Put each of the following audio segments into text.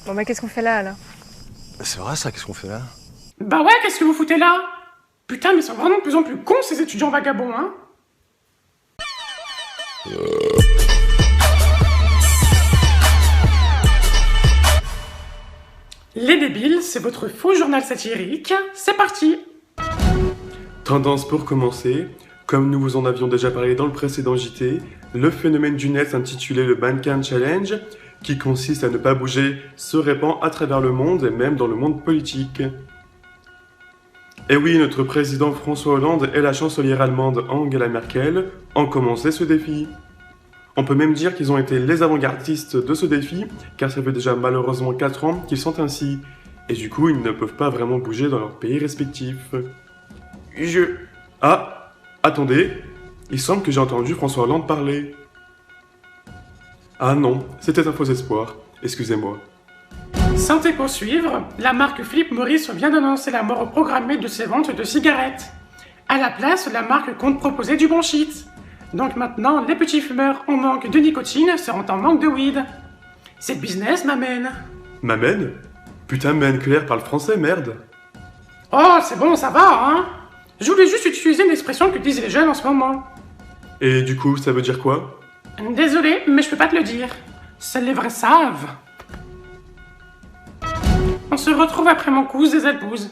Bon bah qu'est-ce qu'on fait là alors? C'est vrai ça, qu'est-ce qu'on fait là? Bah ouais, qu'est-ce que vous foutez là? Putain, mais ils sont vraiment de plus en plus cons ces étudiants vagabonds, hein? Les débiles, c'est votre faux journal satirique. C'est parti! Tendance pour commencer, comme nous vous en avions déjà parlé dans le précédent JT, le phénomène du net intitulé le Mannequin Challenge, qui consiste à ne pas bouger, se répand à travers le monde et même dans le monde politique. Et oui, notre président François Hollande et la chancelière allemande Angela Merkel ont commencé ce défi. On peut même dire qu'ils ont été les avant-gardistes de ce défi, car ça fait déjà malheureusement 4 ans qu'ils sont ainsi, et du coup ils ne peuvent pas vraiment bouger dans leur pays respectif. Ah, attendez, il semble que j'ai entendu François Hollande parler. Ah non, c'était un faux espoir, excusez-moi. Santé pour suivre, la marque Philip Morris vient d'annoncer la mort programmée de ses ventes de cigarettes. À la place, la marque compte proposer du bon shit. Donc maintenant, les petits fumeurs en manque de nicotine seront en manque de weed. C'est business, m'amène. M'amène? Putain, mais Anne-Claire parle français, merde. Oh, c'est bon, ça va, hein? Je voulais juste utiliser une expression que disent les jeunes en ce moment. Et du coup, ça veut dire quoi? Désolé, mais je peux pas te le dire. Seuls les vrais savent. On se retrouve après mon cousin des épouses.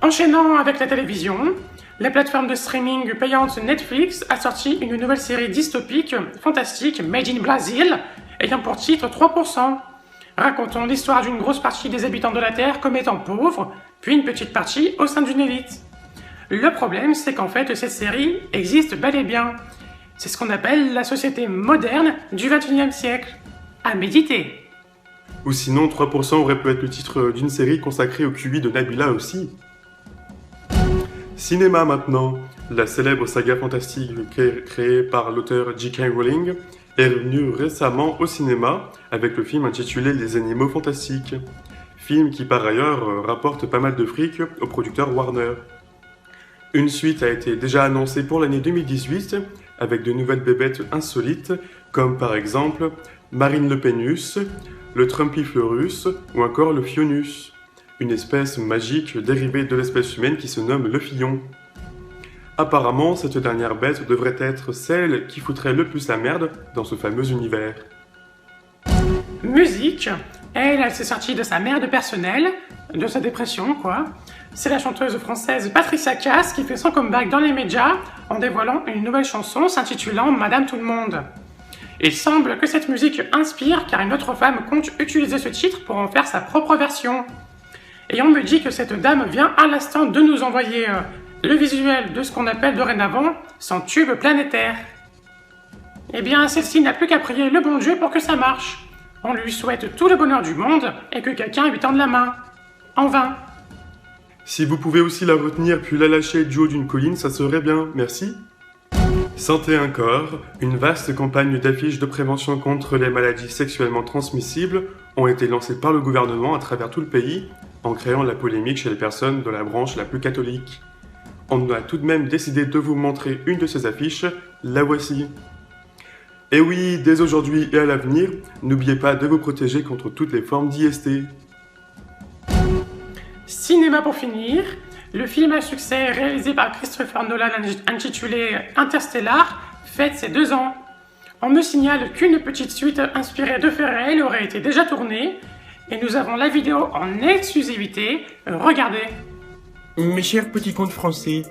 Enchaînant avec la télévision, la plateforme de streaming payante Netflix a sorti une nouvelle série dystopique, fantastique, made in Brazil, ayant pour titre 3%. Racontons l'histoire d'une grosse partie des habitants de la Terre comme étant pauvres, puis une petite partie au sein d'une élite. Le problème, c'est qu'en fait, cette série existe bel et bien. C'est ce qu'on appelle la société moderne du XXIe siècle. À méditer. Ou sinon, 3% aurait pu être le titre d'une série consacrée au QI de Nabila aussi. Cinéma maintenant. La célèbre saga fantastique créée par l'auteur J.K. Rowling est revenue récemment au cinéma avec le film intitulé Les Animaux Fantastiques. Film qui par ailleurs rapporte pas mal de fric au producteur Warner. Une suite a été déjà annoncée pour l'année 2018 avec de nouvelles bébêtes insolites comme par exemple Marine Le Penus, le Trumpiflorus ou encore le Fionus, une espèce magique dérivée de l'espèce humaine qui se nomme le Fillon. Apparemment, cette dernière bête devrait être celle qui foutrait le plus la merde dans ce fameux univers. Musique. Elle s'est sortie de sa merde personnelle, de sa dépression quoi. C'est la chanteuse française Patricia Cass qui fait son comeback dans les médias en dévoilant une nouvelle chanson s'intitulant Madame Tout le Monde. Il semble que cette musique inspire car une autre femme compte utiliser ce titre pour en faire sa propre version. Et on me dit que cette dame vient à l'instant de nous envoyer le visuel de ce qu'on appelle dorénavant son tube planétaire. Eh bien, celle-ci n'a plus qu'à prier le bon Dieu pour que ça marche. On lui souhaite tout le bonheur du monde et que quelqu'un lui tende la main. En vain. Si vous pouvez aussi la retenir puis la lâcher du haut d'une colline, ça serait bien, merci. Santé un corps, une vaste campagne d'affiches de prévention contre les maladies sexuellement transmissibles ont été lancées par le gouvernement à travers tout le pays en créant la polémique chez les personnes de la branche la plus catholique. On a tout de même décidé de vous montrer une de ces affiches, la voici. Et oui, dès aujourd'hui et à l'avenir, n'oubliez pas de vous protéger contre toutes les formes d'IST. Cinéma pour finir, le film à succès réalisé par Christopher Nolan intitulé Interstellar fête ses 2 ans. On me signale qu'une petite suite inspirée de faits réels aurait été déjà tournée et nous avons la vidéo en exclusivité. Regardez. Mes chers petits contes français,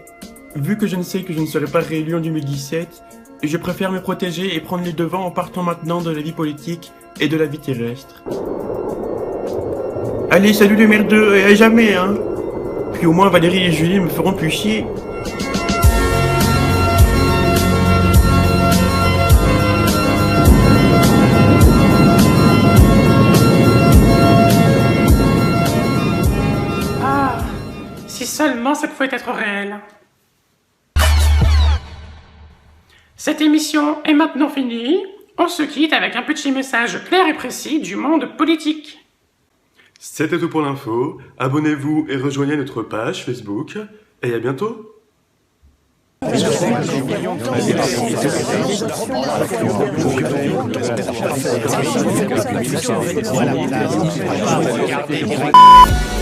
vu que je ne sais que je ne serai pas réélu en 2017, je préfère me protéger et prendre les devants en partant maintenant de la vie politique et de la vie terrestre. Allez, salut les merdeux, et à jamais, hein. Puis au moins Valérie et Julie me feront plus chier. Ah, si seulement ça pouvait être réel. Cette émission est maintenant finie. On se quitte avec un petit message clair et précis du monde politique. C'était tout pour l'info, abonnez-vous et rejoignez notre page Facebook, et à bientôt! Voilà.